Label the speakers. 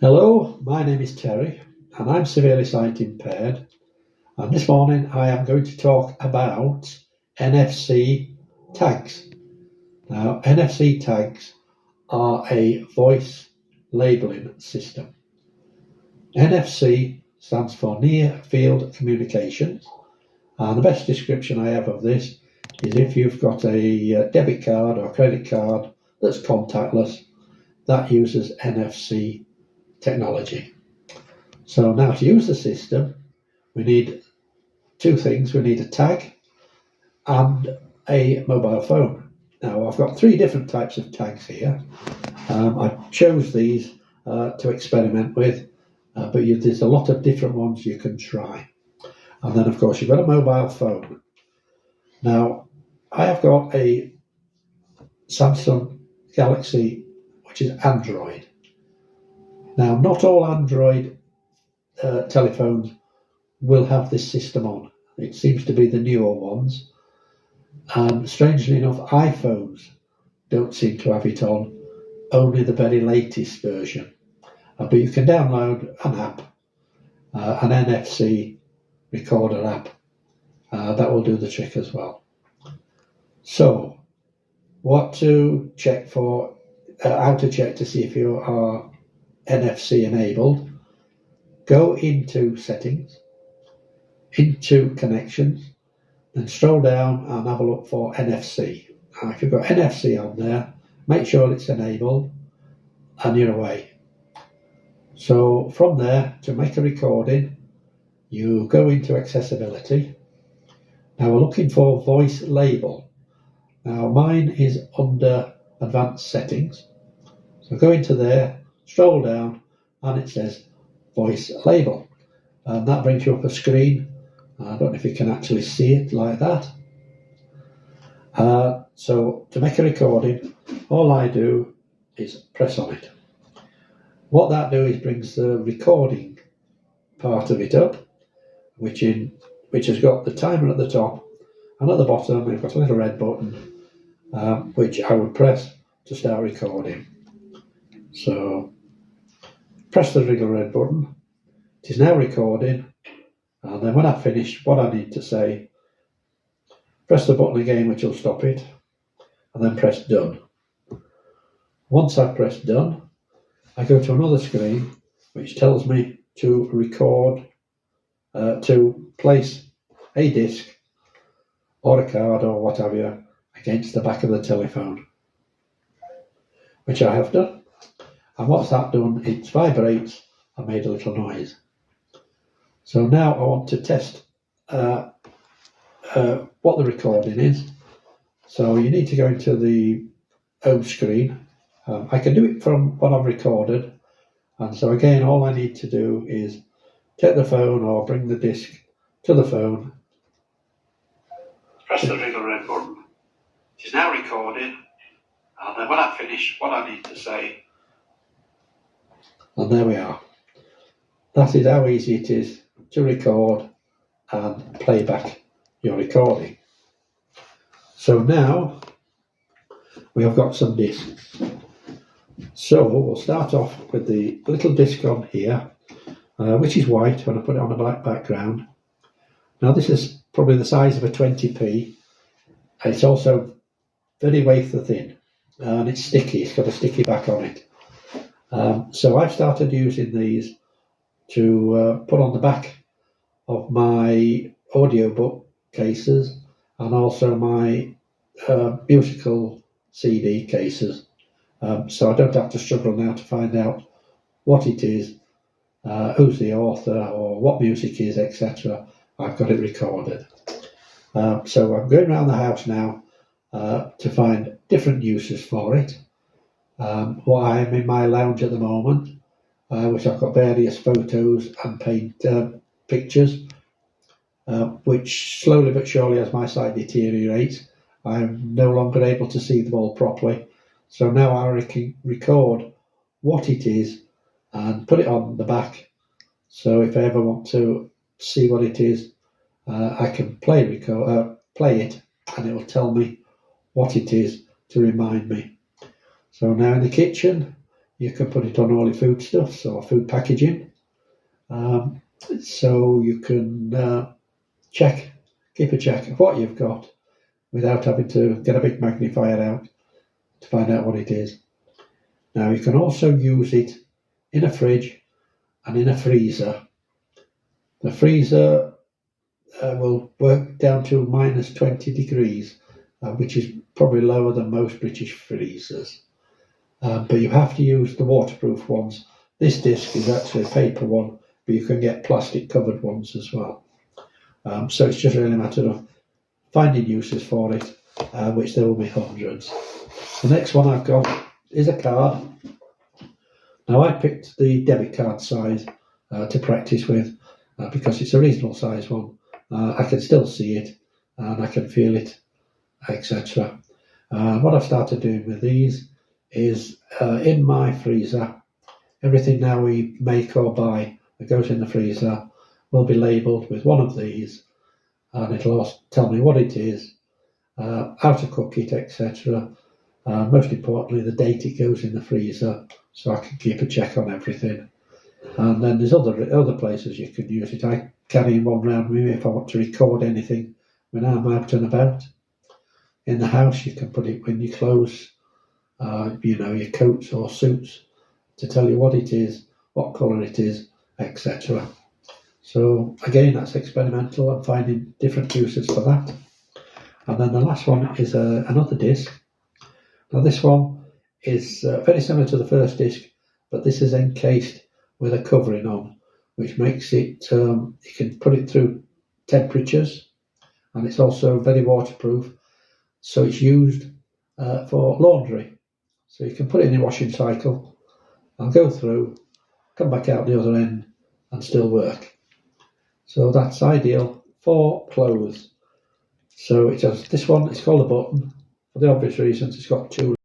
Speaker 1: Hello, my name is Terry and I'm severely sight impaired, and this morning I am going to talk about NFC tags. Now, NFC tags are a voice labelling system. NFC stands for Near Field Communications, and the best description I have of this is if you've got a debit card or credit card that's contactless, that uses NFC technology. So now to use the system, we need two things. We need a tag and a mobile phone. Now I've got three different types of tags here. I chose these to experiment with, but there's a lot of different ones you can try. And then of course you've got a mobile phone. Now I have got a Samsung Galaxy, which is Android. Now not all Android telephones will have this system on. It seems to be the newer ones. And strangely enough, iPhones don't seem to have it on, only the very latest version. But you can download an app, an NFC recorder app, that will do the trick as well. So, what to check for, how to check to see if you are NFC enabled. Go into settings, into connections, then stroll down and have a look for NFC. If you've got NFC on there, make sure it's enabled and you're away. So from there, to make a recording, you go into accessibility. Now we're looking for voice label. Now mine is under advanced settings. So go into there, stroll down, and it says voice label. And that brings you up a screen. I don't know if you can actually see it like that. So to make a recording, all I do is press on it. What that does is brings the recording part of it up, which has got the timer at the top, and at the bottom we've got a little red button, which I would press to start recording. So press the little red button. It is now recording. And then when I've finished what I need to say, press the button again, which will stop it, and then press done. Once I've pressed done, I go to another screen which tells me to record, to place a disc or a card or what have you against the back of the telephone, which I have done. And what's that done? It vibrates and made a little noise. So now I want to test what the recording is. So you need to go into the home screen. I can do it from what I've recorded. And so again, all I need to do is take the phone or bring the disc to the phone. Press the little red button. It is now recording. And then when I finish what I need to say, and there we are. That is how easy it is to record and play back your recording. So now we have got some discs. So we'll start off with the little disc on here, which is white when I put it on a black background. Now this is probably the size of a 20p. It's also very wafer thin and it's sticky. It's got a sticky back on it. So I've started using these to put on the back of my audiobook cases and also my musical CD cases. So I don't have to struggle now to find out what it is, who's the author or what music is, etc. I've got it recorded. So I'm going around the house now to find different uses for it. What I am in my lounge at the moment, which I've got various photos and paint pictures, which slowly but surely as my sight deteriorates, I'm no longer able to see them all properly. So now I can record what it is and put it on the back. So if I ever want to see what it is, I can play it and it will tell me what it is to remind me. So now in the kitchen, you can put it on all your foodstuffs or food packaging. So you can keep a check of what you've got without having to get a big magnifier out to find out what it is. Now you can also use it in a fridge and in a freezer. The freezer will work down to minus 20 degrees, which is probably lower than most British freezers. But you have to use the waterproof ones. This disc is actually a paper one, but you can get plastic covered ones as well. So it's just really a matter of finding uses for it, which there will be hundreds. The next one I've got is a card. Now I picked the debit card size to practice with because it's a reasonable size one. I can still see it and I can feel it, etc. What I've started doing with these is in my freezer, everything now we make or buy that goes in the freezer will be labelled with one of these, and it'll also tell me what it is, how to cook it, etc. Most importantly, the date it goes in the freezer, so I can keep a check on everything. And then there's other places you can use it. I carry one round with me if I want to record anything when I'm out and about. In the house, you can put it when you close, your coats or suits, to tell you what it is, what colour it is, etc. So again, that's experimental. I'm finding different uses for that. And then the last one is another disc. Now this one is very similar to the first disc, but this is encased with a covering on, which makes it, you can put it through temperatures, and it's also very waterproof. So it's used for laundry. So you can put it in your washing cycle and go through, come back out the other end and still work. So that's ideal for clothes. So it has this one, it's called a button. For the obvious reasons, it's got two